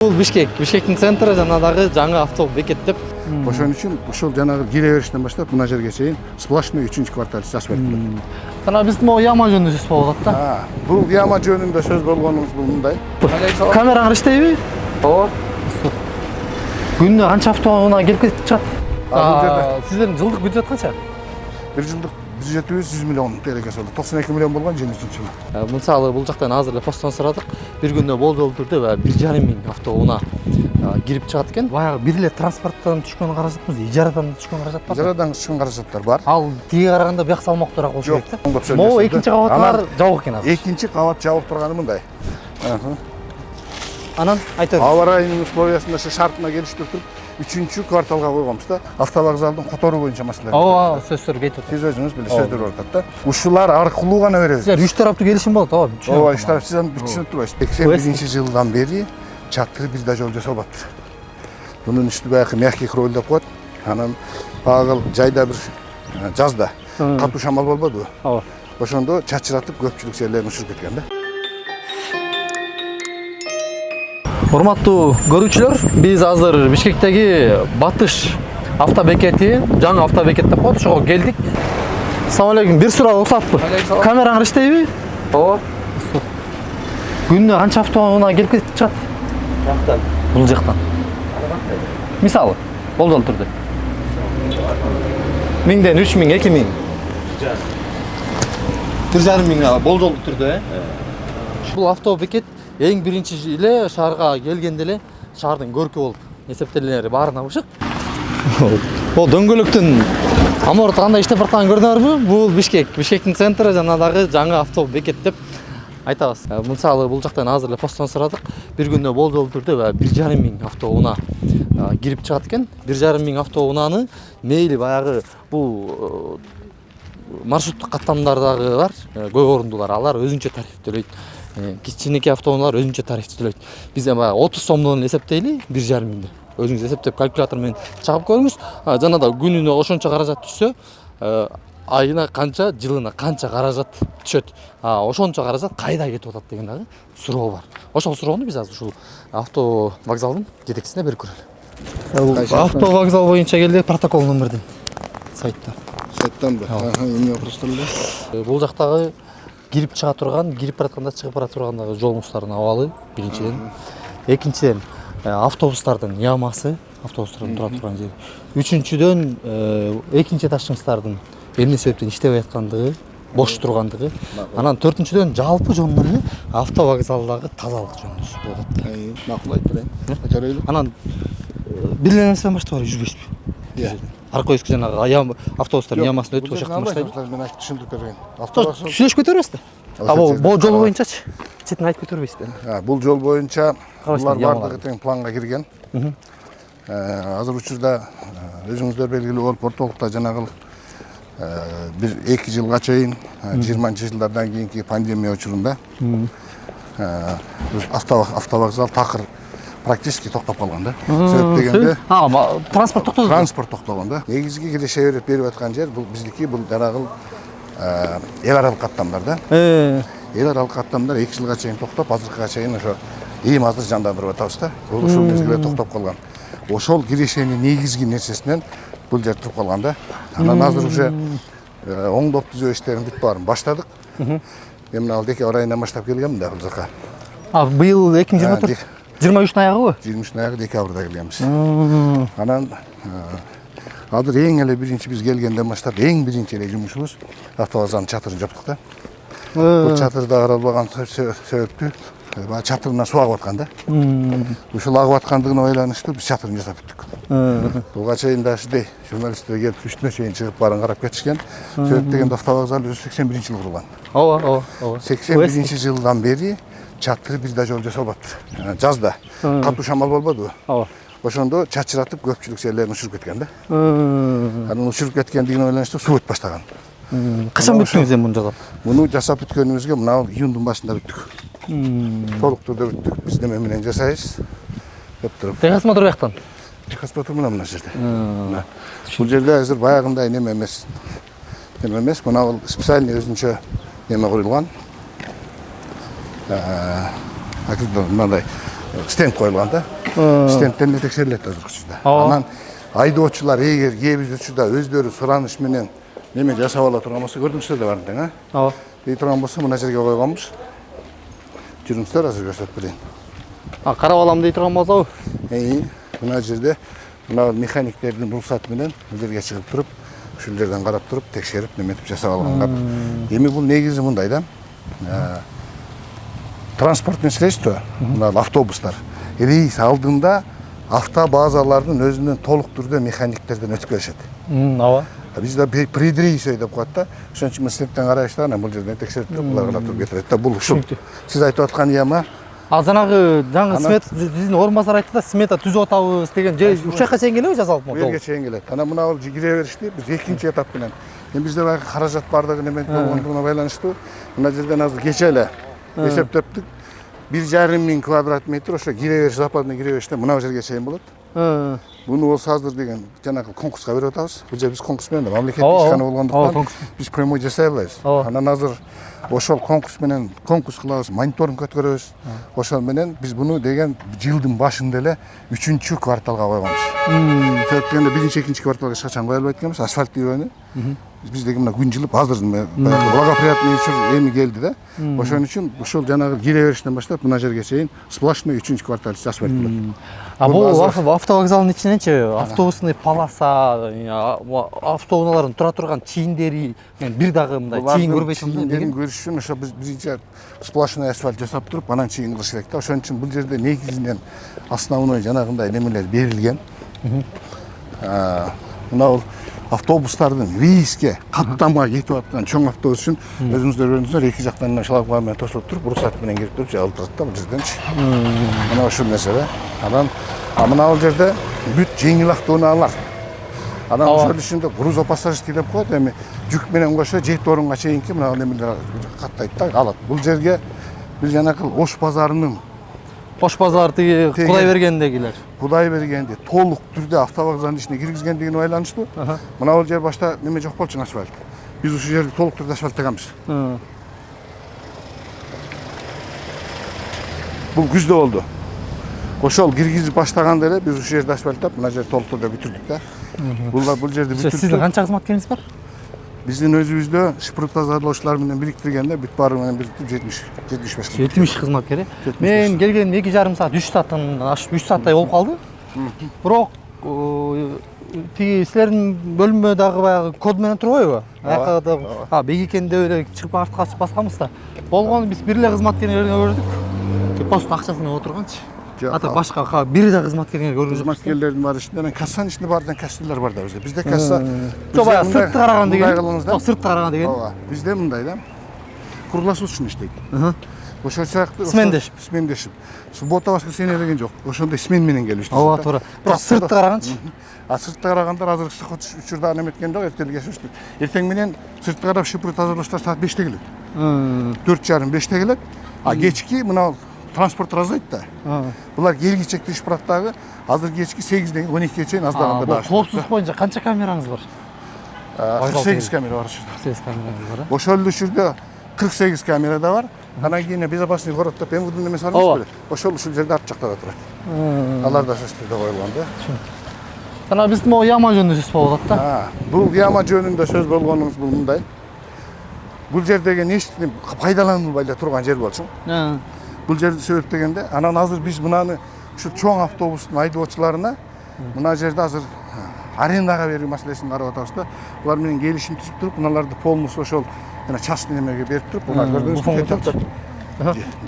Бул Бишкектин центрі жанагы жаңы автобус бекет деп. Ошон үчүн ушул жанагы кире бериштен баштап мына жерге чейин сплошной 3-чү квартал асфальт болот. Жана биздин могу яма жөнүндө сөз болуп атат да. Бул яма жөнүндө сөз болгонубуз бул мындай. Камераңыз иштейби? Ооба. Күнүнө канча автоунаа келип кетип чыгат? Сиздердин жылдык бюджет канча? Бир жылдык бюджетибиз 100 миллион тегерекеси болду. 92 миллион болгон 23-жылы. Мисалы бул жактан азыр эле посттон сурадык. Бир күндө болжол түрдө 1,5 миң автоунаа кирип чыгат экен. Баягы бир эле транспорттон түшкөн каражатмы, ижарадан түшкөн каражат бар? Ижарадан түшкөн каражаттар бар. Ал тиги караганда бияк салмактуураак болуш керек да. Жок. Могу экинчи кабаттар жабык экен азыр. Экинчи кабат жабык турганы мындай. Анан айтыңыз. Аба райынын условиясында шартына келиштирип туруп 3-чү кварталга койгонбуз да. Автовокзалдын котору боюнча маселелер. Ооба, сөздөр кетип атат. Сиз өзүңүз биле сөздөр бар атат да. Ушулар аркылуу гана беребиз. Силер үч тараптуу келишим болот, ооба. Ооба, үч тарап сиз аны түшүнүп турбайсыз. 81-жылдан бери чатыр бир да жол жасалбаптыр. Bunun üstü belki mehki kroyla koyat. Hanım bağıl jayda bir жазда катуу шамал болбоду. Ооба. Ошондо чачыратып көпчүлүк жерлерин учуруп кеткен да. Урматтуу көрүүчүлөр, биз азыр Бишкектеги Батыш автобекети, жаңы автобекет деп коет, ошого келдик. Assalamu alaykum, бир суроо уруксатпы? Камераңыз иштейби? Ооба. Күнүнө канча автоунаа келип кетип чыгат? Жактан. Бул жактан. Мисалы, болжол түрдө. 1000ден 3000, 2000. 1,5 миң болжол түрдө, Бул автобекет эң биринчи эле шаарга келгенде эле шаардын көркү болуп эсептелери баарына бышык. Бул дөңгөлөктүн аморот кандай иштеп баратканын көрдүңөрбү? Бул Бишкектин центрі жанагы жаңы автобус бекет деп айтабыз. Мисалы бул жактан азыр эле посттон сурадык. Бир күндө болжол түрдө 1,5 миң автоунаа кирип чыгат экен. 1,5 миң автоунааны мейли баягы бул маршруттук каттамдардагы бар, көк орундулар, алар өзүнчө тариф төлөйт. Кичинекей автоунаалар өзүнчө тариф төлөйт. Биз баягы 30 сомдон эсептейли, 1,5 миңди. Өзүңүз эсептеп калькулятор менен чыгып көрүңүз. Жана да күнүнө ошончо каражат түшсө, айына канча, жылына канча каражат түшөт. Ошончо каражат кайда кетип атат деген дагы суроо бар. Ошол суроону биз азыр ушул автовокзалдын жетекчисине берип көрөлү. Автовокзал боюнча келди, протокол номерден сайттан. Сайттанбы? Эмне вопростор эле? Бул жактагы кирип чыга турган, кирип баратканда чыгып бара тургандагы жолубуздардын абалы биринчиден. Экинчиден автобустардын ямасы, автобустардын тура турган жери. Үчүнчүдөн экинчи этаждын эмне себептен иштебей аткандыгы, бош тургандыгы. Анан төртүнчүдөн жалпы жөнүндө эле автовокзалдагы тазалык жөнүндө сөз болуп атат. Макул айтып берейин. Айтарайлы. Анан бир эле нерседен баштап жүрбөйсүзбү? Арка өскө жанагы автобустардын ямасын өтүп ошол жактан баштайбы? Мен айтып түшүндүрүп берейин. Сүйлөшүп көтөрбөйсүзбү? Бул жол боюнчачы? Четин айтып көтөрбөйсүзбү? Бул жол боюнча булар бардыгы тең планга кирген. Азыр учурда өзүңүздөр белгилүү болуп ортолукта жанагы бир 2 жылга чейин 20-жылдардан кийинки пандемия учурунда автовокзал такыр практически токтоп калган да. Себеп дегенде транспорт токтогон. Транспорт токтогон да. Негизги киреше берип аткан жер бул биздики, бул жанагы эл аралык каттамдар да. Эл аралык каттамдар 2 жылга чейин токтоп, азыркыга чейин ошо эми азыр жандандырып атабыз да. Бул ушул мезгилде токтоп калган. Ошол кирешенин негизги нерсесинен бул жер туруп калган да. Анан азыр уже оңдоп түзөө иштерин бүт баарын баштадык. Мен ал декабрь айынан баштап келгенмин да бул жака. Быйыл 2024 23 аягыбы? 23 аягы декабрда келгенбиз. Анан азыр эң эле биринчи биз келгенден баштап эң биринчи эле жумушубуз автовокзалдын чатырын жаптык да. Бул чатырда каралбаган себептүү чатырынан суу агып аткан да. Ушул агып аткандыгына байланыштуу биз чатырын жасап бүттүк. Буга чейин да ушундай журналисттер келип үстүнө чейин чыгып баарын карап кетишкен. Себеп дегенде автовокзал 81-жылы курулган. Ооба. 81-жылдан бери чатыр бир да жол жасалбаптыр. Жазда катуу шамал болбоду. Ошондо чачыратып көпчүлүк жерлерин учуруп кеткен да. Анан учуруп кеткендигине байланыштуу суу өтүп баштаган. Качан бүттүңүз эми муну жасап? Муну жасап бүткөнүбүзгө мына июндун башында бүттүк. Толук түрдө бүттүк. Биз неме менен жасайбыз деп туруп. Техосмотр бияктан. Техосмотр мына жерде. Бул жерде азыр баягындай неме эмес. Мына бул специальный өзүнчө неме курулган. Мындай стенд коюлган да. Стендтен текшерилет азыр учурда. Ооба. Анан айдоочулар эгер кээ бир учурда өздөрү сураныш менен неме жасап ала турган болсо көрдүңүздөр да барын тең, Ооба. дей турган болсо мына жерге койгонбуз. Жүрүңүздөр азыр көрсөтүп берейин. Карап алам дей турган болсо. Мына жерде мына механиктердин уруксаты менен бул жерге чыгып туруп, ушул жерден карап туруп, текшерип, неметип жасап алган кап. Эми бул негизи мындай да. Транспортный средство, мына автобустар. Рейс алдында автобазалардын өзүнөн толук түрдө механиктерден өтүп келишет. Ооба. Бизде предрейсой деп коет да. Ошон үчүн стендтен карайбыз, анан бул жерден текшерип туруп, булар кыла туруп кетирет да. Бул ушул. Сиз айтып аткан яма. Ал жаңы смета биздин орун басар айтты да, смета түзүп атабыз деген же ушакка чейин келеби жасалыпмы? Бу жерге чейин келет. Анан мына бул кире беришти, биз экинчи этап менен. Эми бизде баягы каражат бардыгы неме болгондугуна байланыштуу. Мына жерден азыр кече эле эсептептик. 1,5 миң квадрат метр ошо кире бериш, западный кире бериште мына жерге чейин болот. Буну болсо азыр деген жанагы конкурска берип атабыз. Бул жер биз конкурс менен мамлекеттик ишкана болгондуктан биз прямой жасай албайбыз. Анан азыр ошол конкурс менен конкурс кылабыз, мониторинг өткөрөбүз. Ошол менен биз буну деген жылдын башында эле 3-чү кварталга койгонбуз. Сөйткөндө 1-2 кварталга эч качан кое албайт экенбиз, асфальт үйрөнү. Биз деген мына күн жылып азыр благоприятный учур эми келди да. Ошон үчүн ушул жанагы кире бериштен баштап мына жерге чейин сплошной 3-чү квартал асфальт болот. А бул автовокзалдын ичиненчи автобусный полоса, автоунаалардын тура турган чийиндери, мен бир дагы мындай чийин көрбөйсүм деген көрүш үчүн ошо биз биринчи сплошной асфальт жасап туруп, анан чийин кылыш керек да. Ошон үчүн бул жерде негизинен основной жанагындай немелер берилген. Мына автобустардын рейске каттама кетип аткан чоң автобус үчүн өзүңүздөр көрдүңүздөр, эки жактан шлагбаум менен тосулуп туруп, уруксат менен кирип туруп жабылып турат да бул жерденчи. Мына ушул нерсе. Анан мына бул жерде бүт жеңил автоунаалар. Анан ошол ичинде грузопассажирский деп коет, эми жүк менен кошо 7 орунга чейинки мына немелер каттайт да, алат. Бул жерге биз жанакы Ош базарынын Ош базар тиги Кудай бергендегилер. Кудай бергенди толук түрдө автовокзалдын ичине киргизгендигине байланыштуу. Мына бул жер башта неме жок болчу, асфальт. Биз ушул жерди толук түрдө асфальттаганбыз. Бул күздө болду. Ошол киргизип баштаганда эле биз ушул жерди асфальттап, мына жерди толук түрдө бүтүрдүк да. Бул жерди бүтүрдүк. Сиздин канча кызматкериңиз бар? Биздин өзүбүздө шпрут тазалоочулар менен бириктиргенде бүт баары менен бириктирип 70 кызматкер. Мен келгеним 2,5 саат, 3 сааттан ашып 3 сааттай болуп калды. Бирок тиги силердин бөлмө дагы баягы код менен турбайбы? Аякта бегикенде эле чыгып артка качып басканбыз да. Болгону биз бир эле кызматкерди көрдүк. Пост акчасын отурганчы. Ата башка бир да кызматкерге көргөн жок. Кызматкерлердин бар ичинде мен кассанын ичинде баардан кассалар бар да бизде. Бизде касса Жобая сыртты караган деген. Сыртты караган деген. Ооба. Бизде мындай да. Круглосуточный иштейт. Ошол сыяктуу смендешип. Суббота воскресенье деген жок. Ошондой смен менен келип иштейт. Ооба, туура. Бирок сыртты караганчы. Сыртты карагандар азыр сыхат учурда неметкен жок, эртелге сүрүштү. Эртең менен сыртты карап шипрут тазалоочулар саат 5те келет. 4:30-5те келет. А кечки мына транспорт раздайт да. Булар келгичек тиш бираттагы азыр кечки 8ден 12ге чейин аздаганда да. Коопсуздук боюнча канча камераңыз бар? 48 камера бар ушурда. 48 камераңыз бар. Ошол ушурда 48 камера да бар. Анан кийин безопасный город деп МВДнын немеси бар эмеспи? Ошол ушул жерде арт жакта да турат. Алар да сөзсүздө коюлган да. Жана биздин могу яма жөнүндө сөз болуп атат да. Бул яма жөнүндө сөз болгонуңуз бул мындай. Бул жердеги эчтини пайдаланылбай эле турган жер болчу. Бул жерди себептегенде, анан азыр биз мынаны ушу чоң автобустун айдоочуларына мына жерде азыр арендага берүү маселесин карап атабыз да. Булар менен келишим түзүп туруп, мыналарды полностью ошол жана частный немеге берип туруп, булар көрдүңүзбү?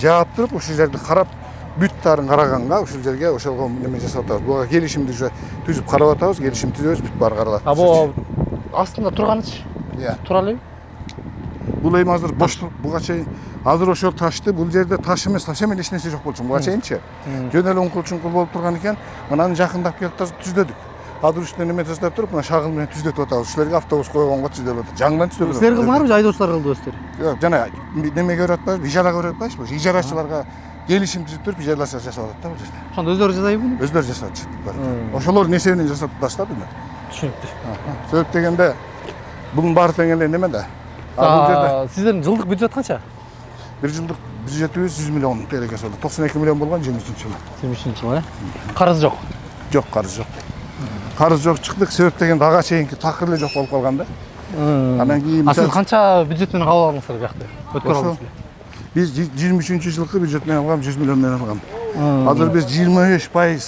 Жаап туруп, ушул жерди карап, бүт баарын караганга, ушул жерге ошолго неме жасап атабыз. Буга келишимди уже түзүп карап атабыз, келишим түзөбүз, бүт баары каралат. Бул астында турганычы? Тура элеби? Бул эми азыр бош туруп, буга чейин азыр ошол ташты, бул жерде таш эмес, совсем эле эч нерсе жок болчу. Буга чейинчи жөн эле уңкул-чуңкул болуп турган экен. Мынаны жакындап келип түздөдүк. Азыр үстүнө неме жасап туруп, мына шагыл менен түздөтүп атабыз. Ушуларга автобус койгонго түздөлүп атат. Жаңыдан түздөлүп атат. Силер кылдыңарбы же айдоочулар кылды өздөрү? Жок, жана неме көрүп атпайбызбы? Ижара көрүп атпайбызбы? Ижарачыларга келишим түзүп туруп, ижаралаш жасап атат да бул жерде. Ошондо өздөрү жасайбы буну? Өздөрү жасап атышат. Ошолордун эсебинен жасап атышат да. Түшүнүктүү. Себеп дегенде bunun bari teң эле неме да. Сиздердин жылдык бюджет канча? Бир жылдык бюджетибиз 100 миллион тегеге болду. 92 миллион болгон 23-жылы. 23-жылы, Карыз жок. Жок, карыз жок. Карыз жок чыктык, себеп дегенде ага чейинки такыр эле жок болуп калган да. Анан кийин Сиз канча бюджет менен кабыл алдыңыздар биякта? Өткөр алдыңыз беле? Биз 23-жылкы бюджет менен алгам 100 миллион менен алгам. Азыр биз 25%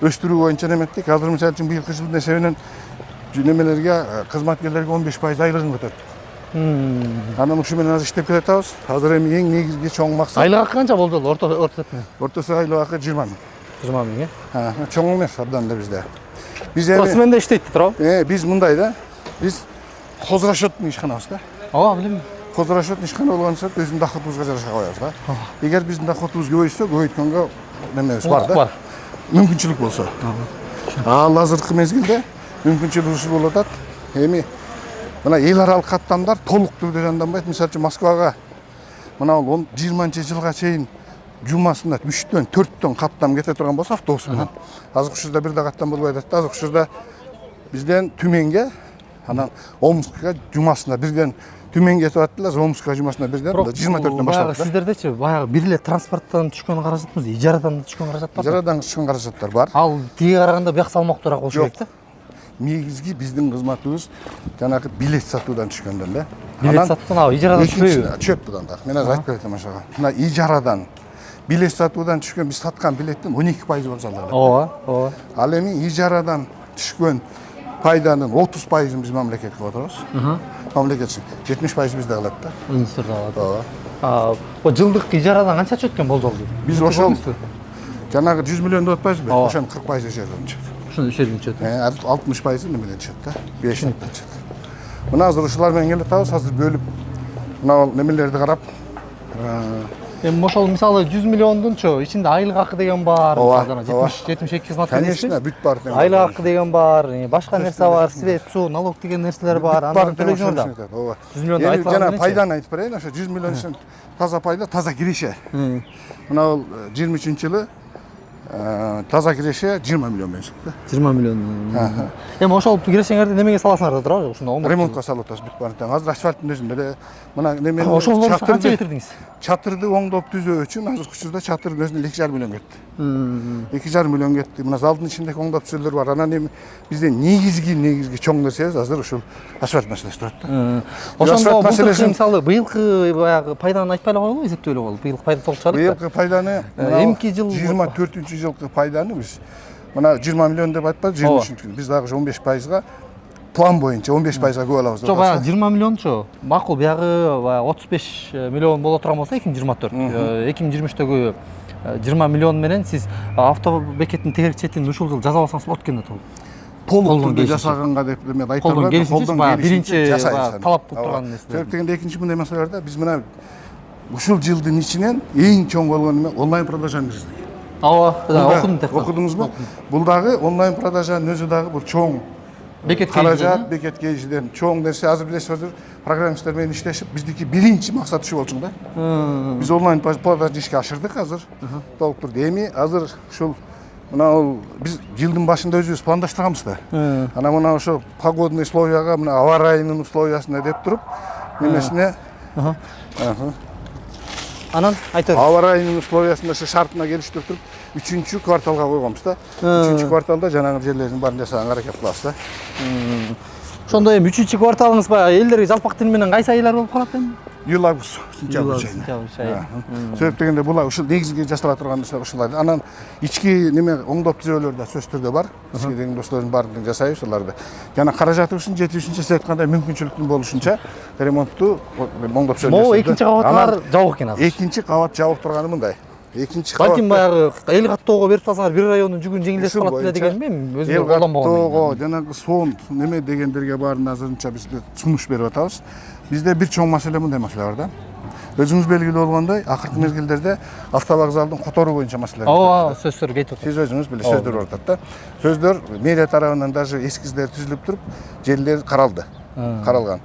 өстүрүү боюнча неметтик. Азыр мисалы үчүн быйылкы жылдын эсебинен немелерге, кызматкерлерге 15% айлыгын көтөрдүк. Анан ушу менен азыр иштеп келатабыз. Азыр эми эң негизги чоң максат. Айлык акы канча болду? Орто есепмен. Ортосу айлык акы 20 миң. 20 миң, Чоң эмес абдан да бизде. Биз эми Осменде иштейт туурабы? биз мындай да. Биз хозрасчеттин ишканабыз да. Ооба, билем. Хозрасчеттин ишкана болгончо биздин доходубузга жараша коебуз да. Эгер биздин доходубуз көбөйсө, көбөйткөнгө немебиз бар да. Мүмкүнчүлүк болсо. Ал азыркы мезгилде мүмкүнчүлүк ушул болуп атат. Эми мына эл аралык каттамдар толук түрдө жанданбайт. Мисалы үчүн Москвага мына 20-жылга чейин жумасына 3-төн 4-төн каттам кете турган болсо автобус менен. Азыркы учурда бир да каттам болбой атат. Азыркы учурда бизден Түменге, анан Омскка жумасына бирден Түмен кетип аттылар, Омскка жумасына бирден 24-төн баштап. Сиздердечи баягы бир эле транспорттон түшкөн каражатмы, ижарадан түшкөн каражат барбы? Ижарадан түшкөн каражаттар бар. Ал тиге караганда бияк салмактуураак болуш керек да. Негизги биздин кызматыбыз жанагы билет сатуудан түшкөндөн да. Билет сатуудан ижарадан түшпөйбү? Чөп будан да. Мен азыр айтып берем ошого. Мына ижарадан билет сатуудан түшкөн биз саткан билеттин 12% болсо алат. Ооба. Ал эми ижарадан түшкөн пайданын 30%ын биз мамлекетке отурабыз. Мамлекет 70% бизде калат да. Министрде алат. Ооба. О жылдык ижарадан канча чөткөн болжолду? Биз ошол жанагы 100 миллион деп атпайбызбы? Ошонун 40% ишеден чыгат. Ушуну ишеден чөт. 60% немеден чыгат да. 5-тен чыгат. Мына азыр ушулар менен келатабыз, азыр бөлүп мына немелерди карап. Эми ошол мисалы 100 миллиондунчу ичинде айлык акы деген бар, жана 70-72 кызмат. Конечно, бүт бар. Айлык акы деген бар, башка нерсе бар, свет, суу, налог деген нерселер бар. Андан төлөйсүңөр да. Ооба. 100 миллионду айтып жана пайданы айтып берейин, ошо 100 миллион үчүн таза пайда, таза киреше. Мына бул 23-жылы таза киреше 20 миллион менен чыкты. 20 миллион. Эми ошол кирешеңерди немеге саласыңар да туурабы? Ушунда ремонтко салып атабыз бүт баарын. Азыр асфальттын өзүндө эле мына немени ошол болсо канча кетирдиңиз? Чатырды оңдоп түзөө үчүн азыркы учурда чатырдын өзүнө 2,5 миллион кетти. 2,5 миллион кетти. Мына залдын ичиндеги оңдоп түзөлөр бар. Анан эми бизде негизги чоң нерсебиз азыр ушул асфальт маселеси турат да. Ошондо маселеси мисалы быйылкы баягы пайданы айтпай эле коелу, эсептөй эле коелу. Быйыл пайда толук чыгарды. Быйылкы пайданы эмки жыл 24-жылкы пайданы биз мына 20 миллион деп айтпадык, 23-жылкы. Биз дагы 15%га план боюнча 15%га көп алабыз деп. Жок, баягы 20 миллиончу макул, биягы 35 миллион боло турган болсо 2024, 2023-төгү 20 миллион менен сиз автобекеттин тегерек четин ушул жыл жаза алсаңыз болот экен да толук. Толук түрдө жасаганга деп мен айта албайм. Колдон биринчи талап кылып турган нерсе. Себеп дегенде экинчи мындай маселе бар да. Биз мына ушул жылдын ичинен эң чоң болгон эме онлайн продажаны киргиздик. Ооба, окудум деп. Окудуңузбу? Бул дагы онлайн продажанын өзү дагы бул чоң бекет каражат, бекет кейжиден чоң нерсе. Азыр билесиз, азыр программисттер менен иштешип, биздики биринчи максат ушу болчу да. Биз онлайн продажаны ишке ашырдык азыр. Толук турду. Эми азыр ушул мына биз жылдын башында өзүбүз пландаштырганбыз да. Анан мына ошо погодный условияга, мына аба ырайынын условиясына деп туруп, немесине анан айтыңыз. Аба ырайынын условиясына шартына келиштирип туруп, 3-кварталга койгонбуз да. 3-кварталда жанагы жерлердин баарын жасаганга аракет кылабыз да. Ошондо эми 3-кварталыңыз баягы элдерге жалпак тил менен кайсы айлар болуп калат эми? Июль, август, сентябрь айы. Себеп дегенде бул ушул негизги жасала турган нерсе ушулар. Анан ички неме оңдоп түзөөлөр да сөзсүз түрдө бар. Ички деген достордун баарын жасайбыз ушуларды. Жана каражатыбыздын жетишинче сиз айткандай мүмкүнчүлүктүн болушунча ремонтту оңдоп түзөөлөр. Могу экинчи кабаттар жабык экен азыр. Экинчи кабат жабык турганы мындай. Экинчи кабат. Балким баягы эл каттоого берип салсаңар бир райондун жүгүн жеңилдетип калат эле дегенми? Өзүм колдонбогон. Эл каттоого жанагы сон неме дегендерге баарын азырынча биз сунуш берип атабыз. Бизде бир чоң маселе мындай маселе бар да. Өзүңүз белгилүү болгондой, акыркы мезгилдерде автовокзалдын которуу боюнча маселелер. Ооба, сөздөр кетип атат. Сиз өзүңүз билесиз, сөздөр бар атат да. Сөздөр мэрия тарабынан даже эскиздер түзүлүп туруп, жерлер каралган.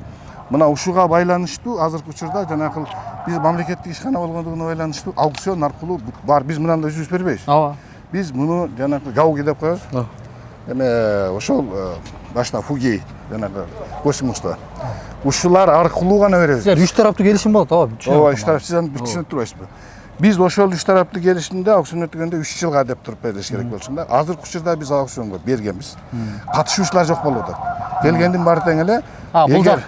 Мына ушуга байланыштуу азыркы учурда жанагы биз мамлекеттик ишкана болгондугуна байланыштуу аукцион аркылуу бар. Биз мындан да өзүбүз бербейбиз. Ооба. Биз муну жанагы гауги деп коебуз. Эме ошол башта Фугей жанагы космоста. Ушулар аркылуу гана беребиз. Силер 3 тараптуу келишим болот, ооба. Ооба, 3 тарап, сиз аны түшүнүп турбайсызбы? Биз ошол 3 тараптуу келишимде аукцион өткөндө 3 жылга деп туруп бериш керек болчу да. Азыркы учурда биз аукционго бергенбиз. Катышуучулар жок болуп атат. Келгендин баары тең эле. Бул жак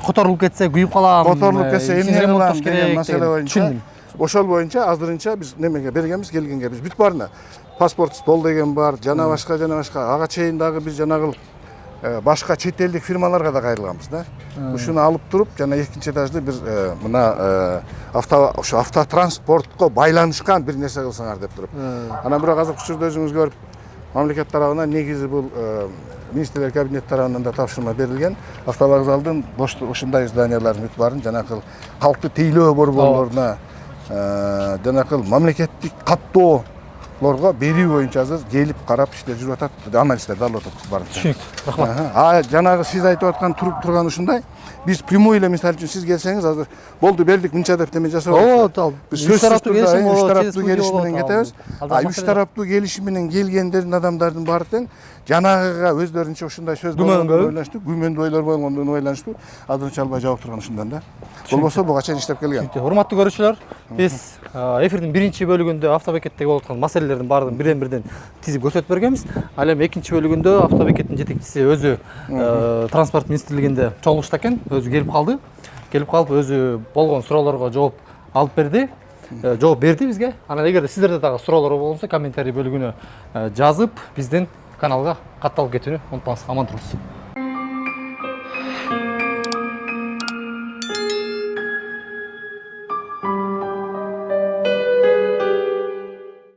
которулуп кетсе күйүп калам. Которулуп кетсе эмне кылам деген маселе боюнча. Түшүндүм. Ошол боюнча азырынча биз немеге бергенбиз, келгенге биз бүт баарына. Паспорт стол деген бар, жана башка. Ага чейин дагы биз жанагы башка чет элдик фирмаларга да кайрылганбыз да. Ушуну алып туруп, жана экинчи этажды бир мына автотранспортко байланышкан бир нерсе кылсаңар деп туруп. Анан бирок азыркы учурда өзүңүз көрүп, мамлекет тарабынан негизи бул министрлер кабинети тарабынан да тапшырма берилген. Автовокзалдын бош ушундай зданиялардын бүт баарын жанакы калкты тейлөө борборлоруна, жанакы мамлекеттик каттоолорго берүү боюнча азыр келип карап иштер жүрүп атат, анализдерди алып атат баарын. Түшүнүктүү. Рахмат. Жанагы сиз айтып аткан турган ушундай. Биз прямой эле мисалы үчүн сиз келсеңиз азыр болду бердик мынча деп деме жасап Ооба, биз үч тараптуу келишим болот, 3 тараптуу через келишим менен студия кетебиз. болот. 3 тараптуу келишим менен келгендердин адамдардын баары тең жанагыга өздөрүнчө ушундай сөз ойлонушту, күмөндүү ойлор болгондон ойлонушту. Азырынча албай жабып турган ушундан да. Болбосо буга чейин иштеп келген. Урматтуу көрүүчүлөр, биз эфирдин биринчи бөлүгүндө автобекеттеги болуп аткан маселелердин баардыгын бирден-бирден тизип көрсөтүп бергенбиз. Ал эми экинчи бөлүгүндө автобекеттин жетекчиси өзү транспорт министрлигинде чогулушта экен, өзү келип калды. Келип калып өзү болгон суроолорго жооп алып берди. Жооп берди бизге. Анан эгерде сиздерде дагы суроолор болсо, комментарий бөлүгүнө жазып, биздин каналга катталып кетүүнү унутпаңыз. Аман туруңуз.